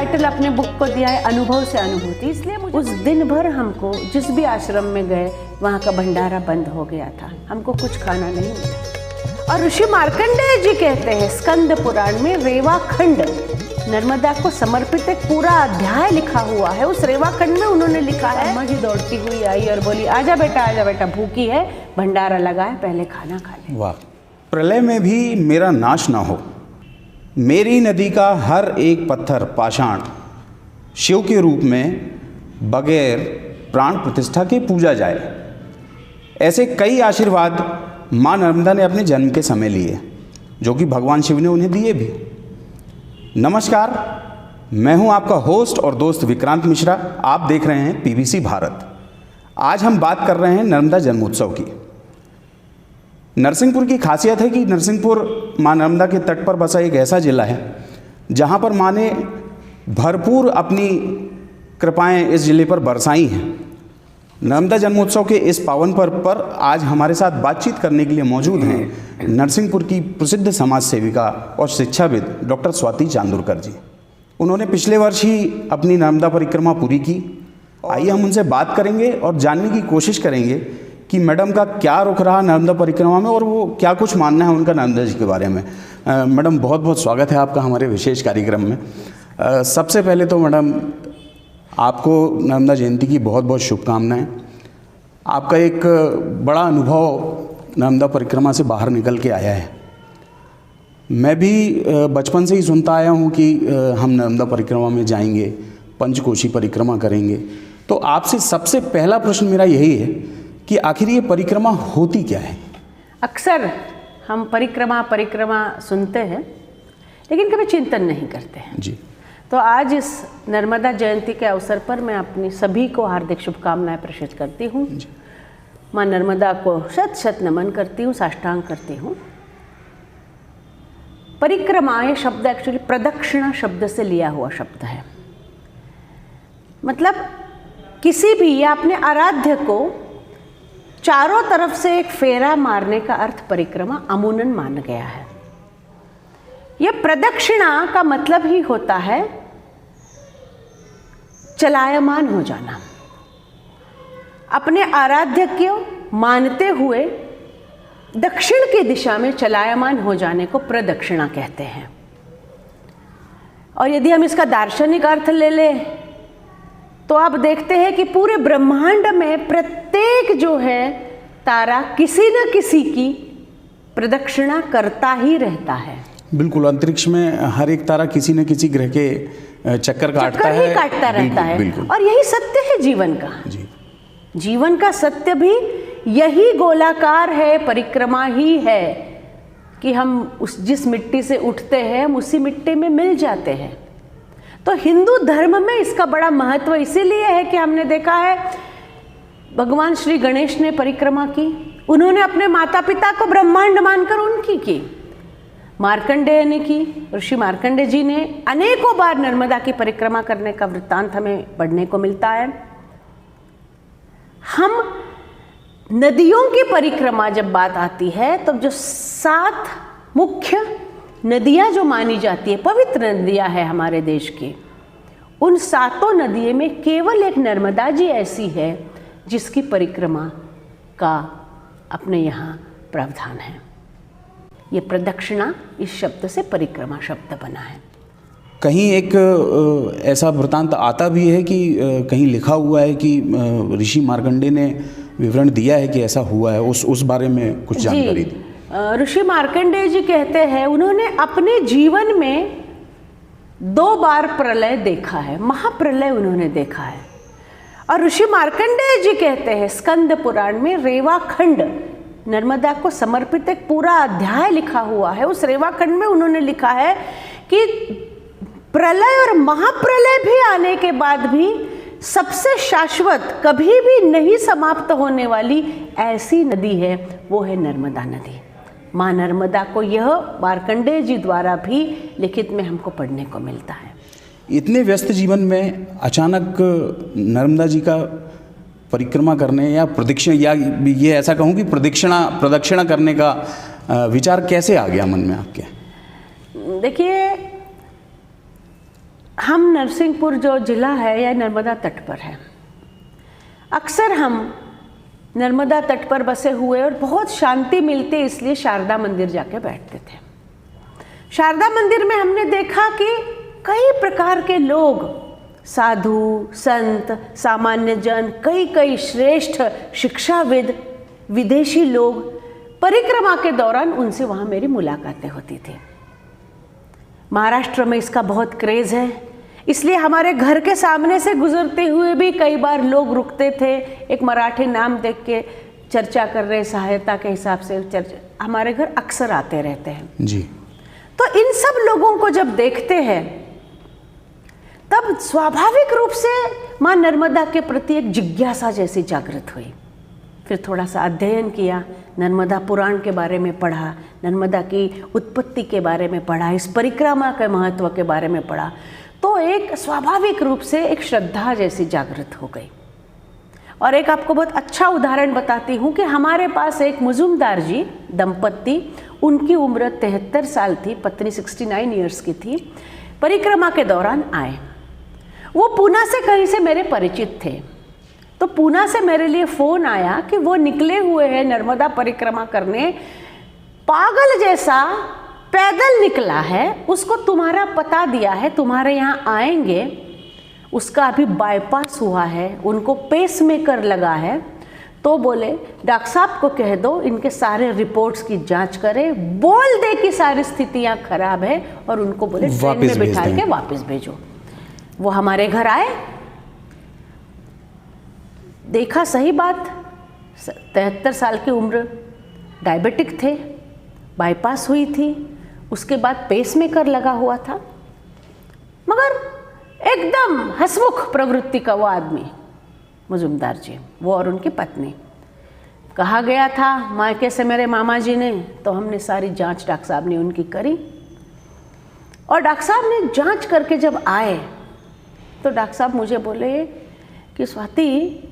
Title अपने book को दिया है अनुभव से अनुभूति, इसलिए उस दिन भर हमको जिस भी आश्रम में गए वहाँ का भंडारा बंद हो गया था, हमको कुछ खाना नहीं मिला। और ऋषि मार्कंडेय जी कहते हैं स्कंद पुराण में रेवा खंड, नर्मदा को समर्पित एक पूरा अध्याय लिखा हुआ है। उस रेवा खंड में उन्होंने लिखा है, अम्मा जी दौड़ती हुई आई और बोली आजा बेटा भूखी है, भंडारा लगा है, पहले खाना खा ले। वाह। प्रलय में भी मेरा नाश ना हो, मेरी नदी का हर एक पत्थर पाषाण, शिव के रूप में बगैर प्राण प्रतिष्ठा के पूजा जाए। ऐसे कई आशीर्वाद माँ नर्मदा ने अपने जन्म के समय लिए, जो कि भगवान शिव ने उन्हें दिए भी। नमस्कार, मैं हूं आपका होस्ट और दोस्त विक्रांत मिश्रा। आप देख रहे हैं पीबीसी भारत। आज हम बात कर रहे हैं नर्मदा जन्मोत्सव की। नरसिंहपुर की खासियत है कि नरसिंहपुर माँ नर्मदा के तट पर बसा एक ऐसा जिला है जहां पर माँ ने भरपूर अपनी कृपाएं इस जिले पर बरसाई हैं। नर्मदा जन्मोत्सव के इस पावन पर्व पर आज हमारे साथ बातचीत करने के लिए मौजूद हैं नरसिंहपुर की प्रसिद्ध समाज सेविका और शिक्षाविद डॉक्टर स्वाति चांदुरकर जी। उन्होंने पिछले वर्ष ही अपनी नर्मदा परिक्रमा पूरी की। आइए हम उनसे बात करेंगे और जानने की कोशिश करेंगे कि मैडम का क्या रुख रहा नर्मदा परिक्रमा में और वो क्या कुछ मानना है उनका नर्मदा जी के बारे में। मैडम बहुत बहुत स्वागत है आपका हमारे विशेष कार्यक्रम में। सबसे पहले तो मैडम आपको नर्मदा जयंती की बहुत बहुत शुभकामनाएं। आपका एक बड़ा अनुभव नर्मदा परिक्रमा से बाहर निकल के आया है। मैं भी बचपन से ही सुनता आया हूँ कि हम नर्मदा परिक्रमा में जाएंगे, पंचकोशी परिक्रमा करेंगे। तो आपसे सबसे पहला प्रश्न मेरा यही है कि आखिर ये परिक्रमा होती क्या है? अक्सर हम परिक्रमा सुनते हैं लेकिन कभी चिंतन नहीं करते हैं जी। तो आज इस नर्मदा जयंती के अवसर पर मैं अपनी सभी को हार्दिक शुभकामनाएं प्रेषित करती हूँ। माँ नर्मदा को शत शत नमन करती हूँ, साष्टांग करती हूँ। परिक्रमा ये शब्द एक्चुअली प्रदक्षिणा शब्द से लिया हुआ शब्द है। मतलब किसी भी या अपने आराध्य को चारों तरफ से एक फेरा मारने का अर्थ परिक्रमा अमूनन माना गया है। यह प्रदक्षिणा का मतलब ही होता है चलायमान हो जाना। अपने आराध्य को मानते हुए दक्षिण की दिशा में चलायमान हो जाने को प्रदक्षिणा कहते हैं। और यदि हम इसका दार्शनिक अर्थ ले लें तो आप देखते हैं कि पूरे ब्रह्मांड में प्रत्येक जो है तारा किसी न किसी की प्रदक्षिणा करता ही रहता है। बिल्कुल, अंतरिक्ष में हर एक तारा किसी न किसी ग्रह के चक्कर काटता रहता है। बिल्कुल। और यही सत्य है जीवन का। जी। जीवन का सत्य भी यही गोलाकार है, परिक्रमा ही है कि हम जिस मिट्टी से उठते हैं हम उसी मिट्टी में मिल जाते हैं। तो हिंदू धर्म में इसका बड़ा महत्व इसीलिए है कि हमने देखा है भगवान श्री गणेश ने परिक्रमा की, उन्होंने अपने माता पिता को ब्रह्मांड मानकर उनकी की। मार्कंडेय ने की, ऋषि मार्कंडेय जी ने अनेकों बार नर्मदा की परिक्रमा करने का वृत्तांत हमें पढ़ने को मिलता है। हम नदियों की परिक्रमा जब बात आती है तो जो 7 मुख्य नदियां जो मानी जाती है, पवित्र नदियां है हमारे देश की, उन 7 नदियों में केवल एक नर्मदा जी ऐसी है जिसकी परिक्रमा का अपने यहाँ प्रावधान है। ये प्रदक्षिणा इस शब्द से परिक्रमा शब्द बना है। कहीं एक ऐसा वृत्तांत आता भी है कि कहीं लिखा हुआ है कि ऋषि मार्कंडेय ने विवरण दिया है कि ऐसा हुआ है, उस बारे में कुछ जानकारी दी। ऋषि मार्कंडेय जी कहते हैं उन्होंने अपने जीवन में 2 बार प्रलय देखा है, महाप्रलय उन्होंने देखा है। और ऋषि मार्कंडेय जी कहते हैं स्कंद पुराण में रेवा खंड, नर्मदा को समर्पित एक पूरा अध्याय लिखा हुआ है। उस रेवा खंड में उन्होंने लिखा है कि प्रलय और महाप्रलय भी आने के बाद भी सबसे शाश्वत, कभी भी नहीं समाप्त होने वाली ऐसी नदी है, वो है नर्मदा नदी। माँ नर्मदा को यह मार्कंडेय जी द्वारा भी लिखित में हमको पढ़ने को मिलता है। इतने व्यस्त जीवन में अचानक नर्मदा जी का परिक्रमा करने या प्रदक्षिणा, या ये ऐसा कहूँ कि प्रदक्षिणा करने का विचार कैसे आ गया मन में आपके? देखिए, हम नरसिंहपुर जो ज़िला है यह नर्मदा तट पर है। अक्सर हम नर्मदा तट पर बसे हुए और बहुत शांति मिलती इसलिए शारदा मंदिर जाके बैठते थे। शारदा मंदिर में हमने देखा कि कई प्रकार के लोग, साधु, संत, सामान्य जन, कई श्रेष्ठ शिक्षाविद, विदेशी लोग, परिक्रमा के दौरान उनसे वहाँ मेरी मुलाकातें होती थी। महाराष्ट्र में इसका बहुत क्रेज़ है, इसलिए हमारे घर के सामने से गुजरते हुए भी कई बार लोग रुकते थे, एक मराठी नाम देख के चर्चा कर रहे, सहायता के हिसाब से चर्चा, हमारे घर अक्सर आते रहते हैं जी। तो इन सब लोगों को जब देखते हैं तब स्वाभाविक रूप से माँ नर्मदा के प्रति एक जिज्ञासा जैसी जागृत हुई। फिर थोड़ा सा अध्ययन किया, नर्मदा पुराण के बारे में पढ़ा, नर्मदा की उत्पत्ति के बारे में पढ़ा, इस परिक्रमा के महत्व के बारे में पढ़ा, तो एक स्वाभाविक रूप से एक श्रद्धा जैसी जागृत हो गई। और एक आपको बहुत अच्छा उदाहरण बताती हूँ कि हमारे पास एक मुजुमदार जी दंपत्ति, उनकी उम्र 73 साल थी, पत्नी 69 ईयर्स की थी, परिक्रमा के दौरान आए। वो पूना से कहीं से मेरे परिचित थे, तो पूना से मेरे लिए फ़ोन आया कि वो निकले हुए हैं नर्मदा परिक्रमा करने, पागल जैसा पैदल निकला है, उसको तुम्हारा पता दिया है, तुम्हारे यहाँ आएंगे, उसका अभी बाईपास हुआ है, उनको पेसमेकर लगा है, तो बोले डॉक्टर साहब को कह दो इनके सारे रिपोर्ट्स की जांच करें, बोल दे कि सारी स्थितियाँ खराब है, और उनको बोले ट्रेन में बिठा के वापस भेजो। वो हमारे घर आए, देखा सही बात, 73 साल की उम्र, डायबिटिक थे, बाईपास हुई थी, उसके बाद पेसमेकर लगा हुआ था, मगर एकदम हंसमुख प्रवृत्ति का वो आदमी मुजुमदार जी, वो और उनकी पत्नी। कहा गया था मायके से मेरे मामा जी ने, तो हमने सारी जांच डॉक्टर साहब ने उनकी करी, और डॉक्टर साहब ने जांच करके जब आए तो डॉक्टर साहब मुझे बोले कि स्वाति,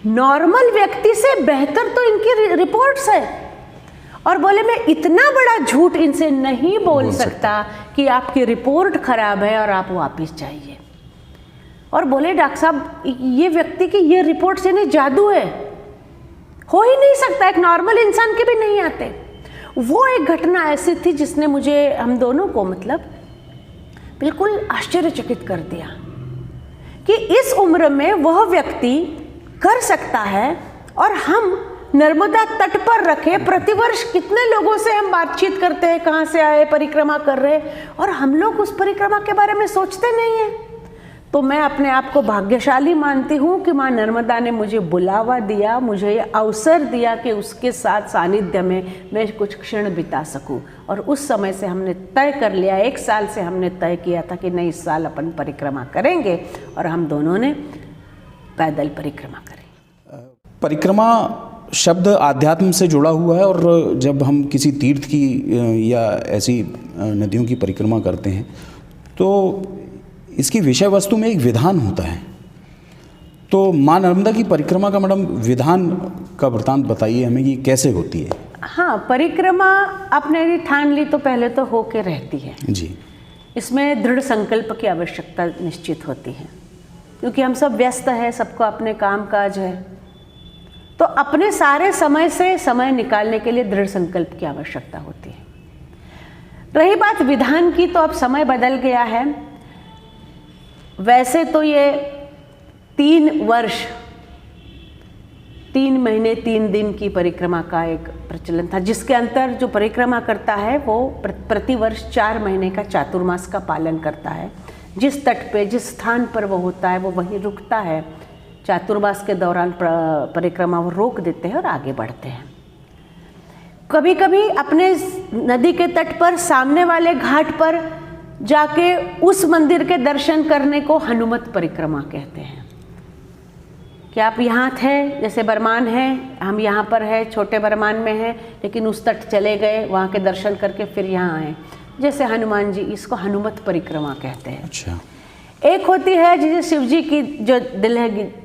नॉर्मल व्यक्ति से बेहतर तो इनकी रिपोर्ट्स है, और बोले मैं इतना बड़ा झूठ इनसे नहीं बोल सकता कि आपकी रिपोर्ट खराब है और आप वापस जाइए। और बोले डॉक्टर साहब, ये व्यक्ति की ये रिपोर्ट से नहीं, जादू है, हो ही नहीं सकता, एक नॉर्मल इंसान के भी नहीं आते। वो एक घटना ऐसी थी जिसने मुझे, हम दोनों को मतलब बिल्कुल आश्चर्यचकित कर दिया कि इस उम्र में वह व्यक्ति कर सकता है, और हम नर्मदा तट पर रखे, प्रतिवर्ष कितने लोगों से हम बातचीत करते हैं, कहाँ से आए, परिक्रमा कर रहे, और हम लोग उस परिक्रमा के बारे में सोचते नहीं हैं। तो मैं अपने आप को भाग्यशाली मानती हूँ कि माँ नर्मदा ने मुझे बुलावा दिया, मुझे ये अवसर दिया कि उसके साथ सानिध्य में मैं कुछ क्षण बिता सकूँ। और उस समय से हमने तय कर लिया, 1 साल से हमने तय किया था कि नहीं, इस साल अपन परिक्रमा करेंगे, और हम दोनों ने पैदल परिक्रमा करें। परिक्रमा शब्द आध्यात्म से जुड़ा हुआ है, और जब हम किसी तीर्थ की या ऐसी नदियों की परिक्रमा करते हैं तो इसकी विषय वस्तु में एक विधान होता है। तो माँ नर्मदा की परिक्रमा का मैडम विधान का वृतांत बताइए हमें कि कैसे होती है। हाँ, परिक्रमा आपने यदि ठान ली तो पहले तो होके रहती है जी। इसमें दृढ़ संकल्प की आवश्यकता निश्चित होती है, क्योंकि हम सब व्यस्त हैं, सबको अपने काम काज है, तो अपने सारे समय से समय निकालने के लिए दृढ़ संकल्प की आवश्यकता होती है। रही बात विधान की, तो अब समय बदल गया है। वैसे तो ये 3 वर्ष 3 महीने 3 दिन की परिक्रमा का एक प्रचलन था, जिसके अंतर जो परिक्रमा करता है वो प्रतिवर्ष 4 महीने का चातुर्मास का पालन करता है। जिस तट पे, जिस स्थान पर वो होता है, वो वहीं रुकता है। चातुर्मास के दौरान परिक्रमा वो रोक देते हैं और आगे बढ़ते हैं। कभी कभी अपने नदी के तट पर सामने वाले घाट पर जाके उस मंदिर के दर्शन करने को हनुमत परिक्रमा कहते हैं। कि आप यहाँ थे, जैसे बरमान है, हम यहाँ पर है, छोटे बरमान में है, लेकिन उस तट चले गए, वहाँ के दर्शन करके फिर यहाँ आए, जैसे हनुमान जी, इसको हनुमत परिक्रमा कहते हैं। अच्छा। एक होती है जिसे शिव जी की जो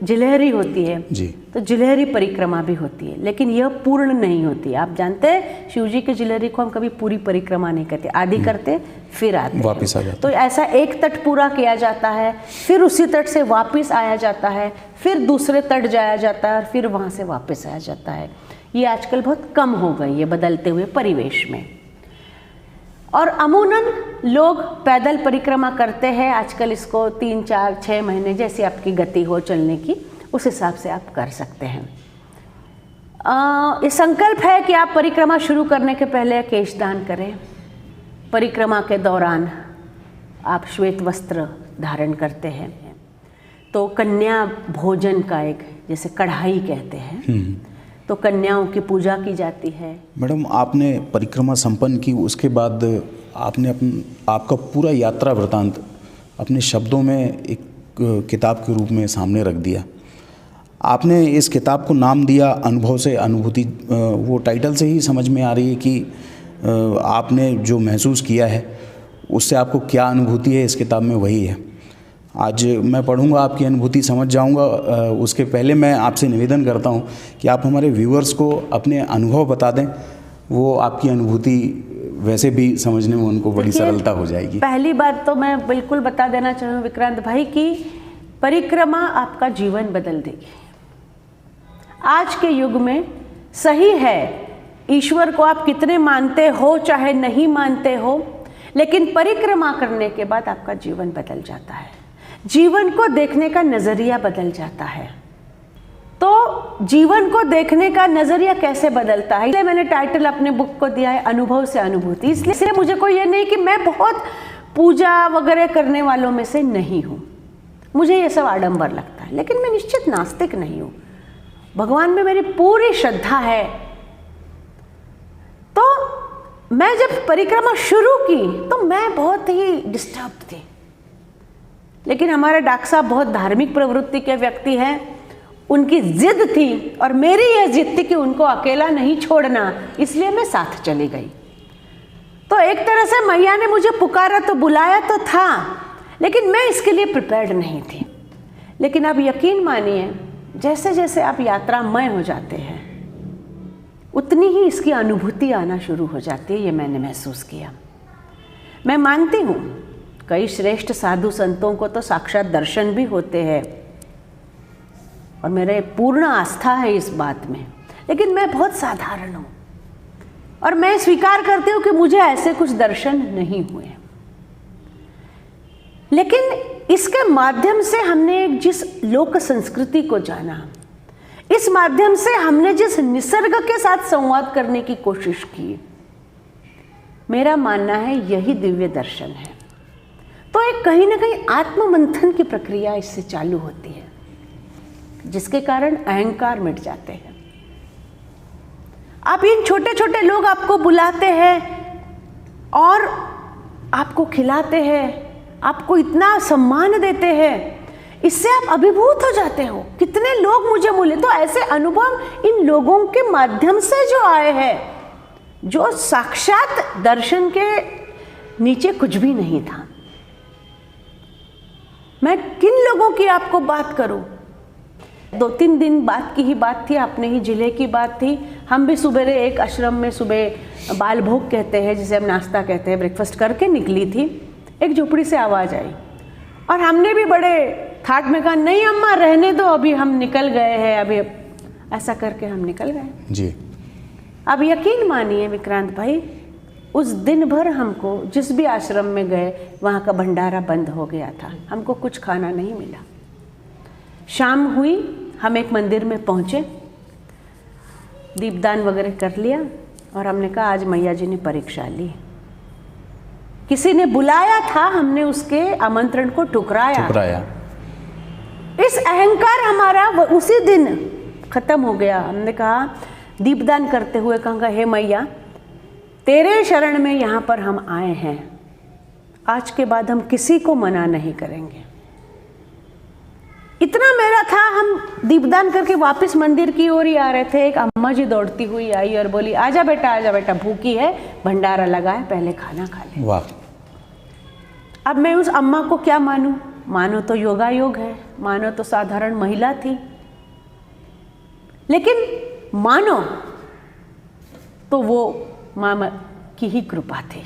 जिलहरी होती है जी, तो जिलहरी परिक्रमा भी होती है, लेकिन यह पूर्ण नहीं होती। आप जानते हैं शिव जी की जिलहरी को हम कभी पूरी परिक्रमा नहीं करते, आधी करते फिर आते वापस आ जाते। तो ऐसा एक तट पूरा किया जाता है, फिर उसी तट से वापस आया जाता है, फिर दूसरे तट जाया जाता है और फिर वहाँ से वापस आया जाता है। ये आजकल बहुत कम हो गई है बदलते हुए परिवेश में। और अमूमन लोग पैदल परिक्रमा करते हैं आजकल, इसको 3, 4, 6 महीने जैसी आपकी गति हो चलने की, उस हिसाब से आप कर सकते हैं। ये संकल्प है कि आप परिक्रमा शुरू करने के पहले केशदान करें। परिक्रमा के दौरान आप श्वेत वस्त्र धारण करते हैं। तो कन्या भोजन का एक, जैसे कढ़ाई कहते हैं, तो कन्याओं की पूजा की जाती है। मैडम, आपने परिक्रमा संपन्न की, उसके बाद आपने आपका पूरा यात्रा वृतांत अपने शब्दों में एक किताब के रूप में सामने रख दिया। आपने इस किताब को नाम दिया अनुभव से अनुभूति। वो टाइटल से ही समझ में आ रही है कि आपने जो महसूस किया है उससे आपको क्या अनुभूति है, इस किताब में वही है। आज मैं पढ़ूंगा, आपकी अनुभूति समझ जाऊंगा। उसके पहले मैं आपसे निवेदन करता हूं कि आप हमारे व्यूअर्स को अपने अनुभव बता दें, वो आपकी अनुभूति वैसे भी समझने में उनको बड़ी सरलता हो जाएगी। पहली बात तो मैं बिल्कुल बता देना चाहूँ विक्रांत भाई कि परिक्रमा आपका जीवन बदल देगी। आज के युग में सही है, ईश्वर को आप कितने मानते हो चाहे नहीं मानते हो, लेकिन परिक्रमा करने के बाद आपका जीवन बदल जाता है, जीवन को देखने का नजरिया बदल जाता है। तो जीवन को देखने का नजरिया कैसे बदलता है, इसलिए मैंने टाइटल अपने बुक को दिया है अनुभव से अनुभूति। इसलिए मुझे कोई ये नहीं कि मैं बहुत पूजा वगैरह करने वालों में से नहीं हूँ, मुझे ये सब आडंबर लगता है, लेकिन मैं निश्चित नास्तिक नहीं हूँ। भगवान में मेरी पूरी श्रद्धा है। तो मैं जब परिक्रमा शुरू की तो मैं बहुत ही डिस्टर्ब थी, लेकिन हमारे डॉक्टर साहब बहुत धार्मिक प्रवृत्ति के व्यक्ति हैं, उनकी जिद थी और मेरी यह जिद थी कि उनको अकेला नहीं छोड़ना, इसलिए मैं साथ चली गई। तो एक तरह से मैया ने मुझे पुकारा तो बुलाया तो था, लेकिन मैं इसके लिए प्रिपेयर्ड नहीं थी। लेकिन अब यकीन मानिए, जैसे जैसे आप यात्रामय हो जाते हैं उतनी ही इसकी अनुभूति आना शुरू हो जाती है, ये मैंने महसूस किया। मैं मानती हूँ कई श्रेष्ठ साधु संतों को तो साक्षात दर्शन भी होते हैं और मेरे पूर्ण आस्था है इस बात में, लेकिन मैं बहुत साधारण हूँ और मैं स्वीकार करती हूँ कि मुझे ऐसे कुछ दर्शन नहीं हुए। लेकिन इसके माध्यम से हमने जिस लोक संस्कृति को जाना, इस माध्यम से हमने जिस निसर्ग के साथ संवाद करने की कोशिश की, मेरा मानना है यही दिव्य दर्शन है। तो एक कहीं ना कहीं आत्ममंथन की प्रक्रिया इससे चालू होती है, जिसके कारण अहंकार मिट जाते हैं। आप इन छोटे छोटे लोग आपको बुलाते हैं और आपको खिलाते हैं, आपको इतना सम्मान देते हैं, इससे आप अभिभूत हो जाते हो। कितने लोग मुझे मिले, तो ऐसे अनुभव इन लोगों के माध्यम से जो आए हैं, जो साक्षात दर्शन के नीचे कुछ भी नहीं था। मैं किन लोगों की आपको बात करूं? 2-3 दिन बाद की ही बात थी, अपने ही जिले की बात थी। हम भी सुबह एक आश्रम में सुबह बाल भोग कहते हैं, जिसे हम नाश्ता कहते हैं, ब्रेकफास्ट करके निकली थी। एक झोपड़ी से आवाज़ आई और हमने भी बड़े थाट में कहा, नहीं अम्मा रहने दो, अभी हम निकल गए हैं, अभी ऐसा करके हम निकल गए जी। अब यकीन मानिए विक्रांत भाई, उस दिन भर हमको जिस भी आश्रम में गए वहाँ का भंडारा बंद हो गया था, हमको कुछ खाना नहीं मिला। शाम हुई, हम एक मंदिर में पहुँचे, दीपदान वगैरह कर लिया और हमने कहा आज मैया जी ने परीक्षा ली। किसी ने बुलाया था, हमने उसके आमंत्रण को ठुकराया। इस अहंकार हमारा उसी दिन खत्म हो गया। हमने कहा दीपदान करते हुए कहा, हे मैया तेरे शरण में यहाँ पर हम आए हैं, आज के बाद हम किसी को मना नहीं करेंगे। इतना मेरा था। हम दीपदान करके वापस मंदिर की ओर ही आ रहे थे, एक अम्मा जी दौड़ती हुई आई और बोली, आजा बेटा भूखी है, भंडारा लगा है, पहले खाना खा ले। वाह। अब मैं उस अम्मा को क्या मानूं? मानो तो योगायोग है, मानो तो साधारण महिला थी, लेकिन मानो तो वो माँ की ही कृपा थी।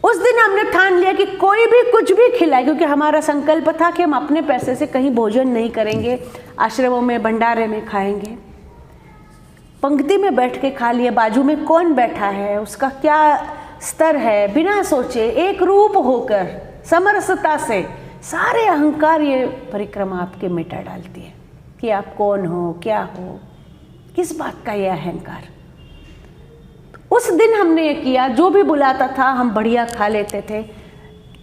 उस दिन हमने ठान लिया कि कोई भी कुछ भी खिलाए, क्योंकि हमारा संकल्प था कि हम अपने पैसे से कहीं भोजन नहीं करेंगे, आश्रमों में भंडारे में खाएंगे। पंक्ति में बैठ के खा लिए, बाजू में कौन बैठा है, उसका क्या स्तर है, बिना सोचे एक रूप होकर समरसता से सारे अहंकार ये परिक्रमा आपके मिटा डालती है कि आप कौन हो, क्या हो, किस बात का ये अहंकार। उस दिन हमने ये किया, जो भी बुलाता था हम बढ़िया खा लेते थे,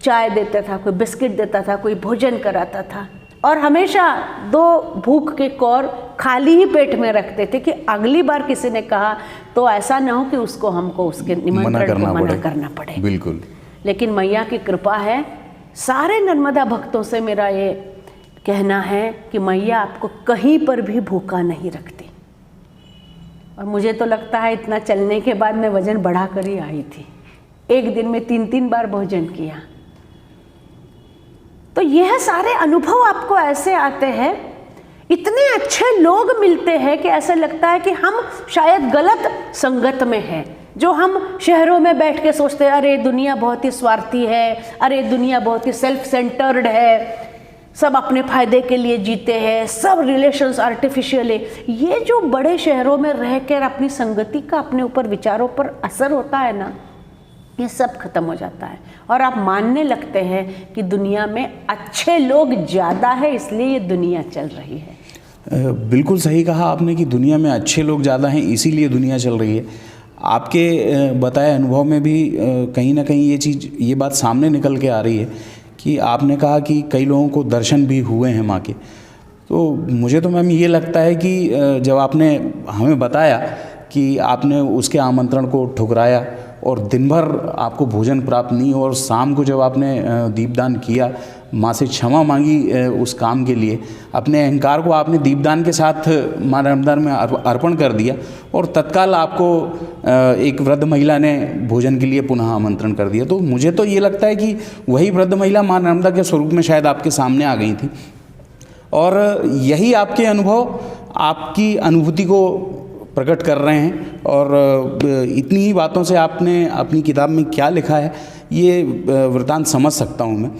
चाय देता था, कोई बिस्किट देता था, कोई भोजन कराता था, और हमेशा 2 भूख के कौर खाली ही पेट में रखते थे कि अगली बार किसी ने कहा तो ऐसा ना हो कि उसको हमको उसके निमंत्रण को मना करना पड़े। बिल्कुल। लेकिन मैया की कृपा है, सारे नर्मदा भक्तों से मेरा ये कहना है कि मैया आपको कहीं पर भी भूखा नहीं रखती। और मुझे तो लगता है इतना चलने के बाद मैं वजन बढ़ा कर ही आई थी, एक दिन में 3-3 बार भोजन किया। तो यह सारे अनुभव आपको ऐसे आते हैं, इतने अच्छे लोग मिलते हैं कि ऐसा लगता है कि हम शायद गलत संगत में हैं। जो हम शहरों में बैठ के सोचते हैं अरे दुनिया बहुत ही स्वार्थी है, अरे दुनिया बहुत ही सेल्फ सेंटर्ड है, सब अपने फायदे के लिए जीते हैं, सब रिलेशंस आर्टिफिशियल है। ये जो बड़े शहरों में रह कर अपनी संगति का अपने ऊपर विचारों पर असर होता है ना, ये सब खत्म हो जाता है और आप मानने लगते हैं कि दुनिया में अच्छे लोग ज़्यादा है, इसलिए ये दुनिया चल रही है। बिल्कुल सही कहा आपने कि दुनिया में अच्छे लोग ज़्यादा हैं, इसीलिए दुनिया चल रही है। आपके बताए अनुभव में भी कहीं ना कहीं ये बात सामने निकल के आ रही है कि आपने कहा कि कई लोगों को दर्शन भी हुए हैं माँ के। तो मुझे तो मैम ये लगता है कि जब आपने हमें बताया कि आपने उसके आमंत्रण को ठुकराया और दिन भर आपको भोजन प्राप्त नहीं और शाम को जब आपने दीपदान किया, माँ से क्षमा मांगी उस काम के लिए, अपने अहंकार को आपने दीपदान के साथ माँ नर्मदा में अर्पण कर दिया और तत्काल आपको एक वृद्ध महिला ने भोजन के लिए पुनः आमंत्रण कर दिया। तो मुझे तो ये लगता है कि वही वृद्ध महिला माँ नर्मदा के स्वरूप में शायद आपके सामने आ गई थी और यही आपके अनुभव आपकी अनुभूति को प्रकट कर रहे हैं। और इतनी ही बातों से आपने अपनी किताब में क्या लिखा है ये वृतांत समझ सकता हूँ मैं।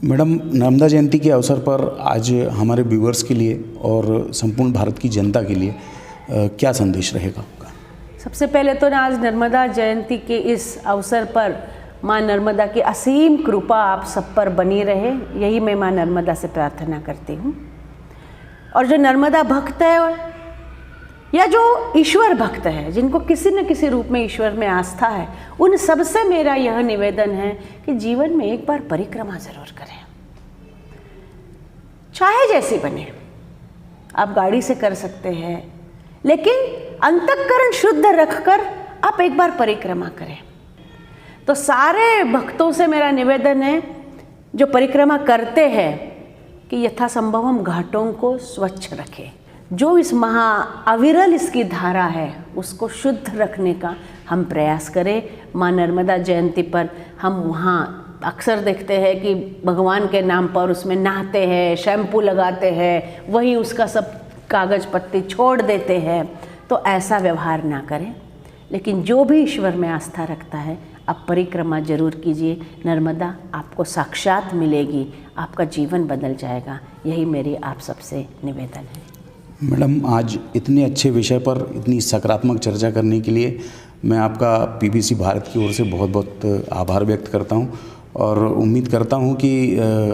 मैडम, नर्मदा जयंती के अवसर पर आज हमारे व्यूअर्स के लिए और संपूर्ण भारत की जनता के लिए क्या संदेश रहेगा आपका? सबसे पहले तो ना आज नर्मदा जयंती के इस अवसर पर माँ नर्मदा की असीम कृपा आप सब पर बनी रहे, यही मैं माँ नर्मदा से प्रार्थना करती हूँ। और जो नर्मदा भक्त है या जो ईश्वर भक्त है, जिनको किसी न किसी रूप में ईश्वर में आस्था है, उन सब से मेरा यह निवेदन है कि जीवन में एक बार परिक्रमा जरूर करें, चाहे जैसी बने। आप गाड़ी से कर सकते हैं, लेकिन अंतःकरण शुद्ध रखकर आप एक बार परिक्रमा करें। तो सारे भक्तों से मेरा निवेदन है जो परिक्रमा करते हैं कि यथासंभव हम घाटों को स्वच्छ रखें। जो इस महा अविरल इसकी धारा है उसको शुद्ध रखने का हम प्रयास करें। माँ नर्मदा जयंती पर हम वहाँ अक्सर देखते हैं कि भगवान के नाम पर उसमें नहाते हैं, शैम्पू लगाते हैं, वही उसका सब कागज़ पत्ती छोड़ देते हैं। तो ऐसा व्यवहार ना करें, लेकिन जो भी ईश्वर में आस्था रखता है आप परिक्रमा जरूर कीजिए। नर्मदा आपको साक्षात मिलेगी, आपका जीवन बदल जाएगा। यही मेरी आप सबसे निवेदन है। मैडम, आज इतने अच्छे विषय पर इतनी सकारात्मक चर्चा करने के लिए मैं आपका पीबीसी भारत की ओर से बहुत बहुत आभार व्यक्त करता हूं और उम्मीद करता हूं कि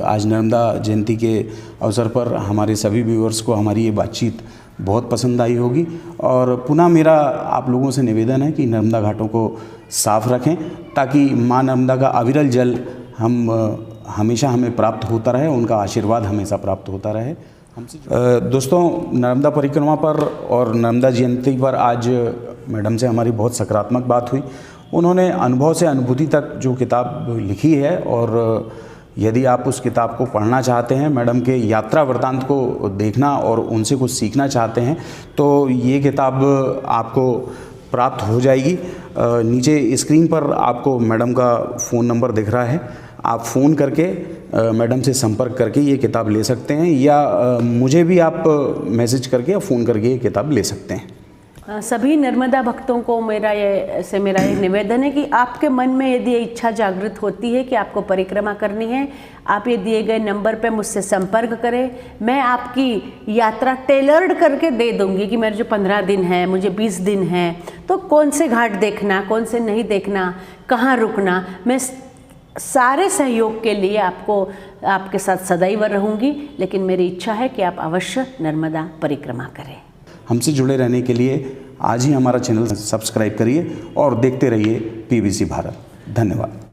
आज नर्मदा जयंती के अवसर पर हमारे सभी व्यूअर्स को हमारी ये बातचीत बहुत पसंद आई होगी। और पुनः मेरा आप लोगों से निवेदन है कि नर्मदा घाटों को साफ रखें ताकि माँ नर्मदा का अविरल जल हम हमेशा हमें प्राप्त होता रहे, उनका आशीर्वाद हमेशा प्राप्त होता रहे हमसे। दोस्तों, नर्मदा परिक्रमा पर और नर्मदा जयंती पर आज मैडम से हमारी बहुत सकारात्मक बात हुई। उन्होंने अनुभव से अनुभूति तक जो किताब लिखी है, और यदि आप उस किताब को पढ़ना चाहते हैं, मैडम के यात्रा वृत्तांत को देखना और उनसे कुछ सीखना चाहते हैं, तो ये किताब आपको प्राप्त हो जाएगी। नीचे स्क्रीन पर आपको मैडम का फ़ोन नंबर दिख रहा है, आप फ़ोन करके मैडम से संपर्क करके ये किताब ले सकते हैं, या मुझे भी आप मैसेज करके या फ़ोन करके ये किताब ले सकते हैं। सभी नर्मदा भक्तों को मेरा ये निवेदन है कि आपके मन में यदि ये इच्छा जागृत होती है कि आपको परिक्रमा करनी है, आप ये दिए गए नंबर पे मुझसे संपर्क करें। मैं आपकी यात्रा टेलर्ड करके दे दूंगी कि मेरे जो 15 दिन है, मुझे 20 दिन है, तो कौन से घाट देखना, कौन से नहीं देखना, कहाँ रुकना, मैं सारे सहयोग के लिए आपके साथ सदैव रहूँगी। लेकिन मेरी इच्छा है कि आप अवश्य नर्मदा परिक्रमा करें। हमसे जुड़े रहने के लिए आज ही हमारा चैनल सब्सक्राइब करिए और देखते रहिए PBC भारत। धन्यवाद।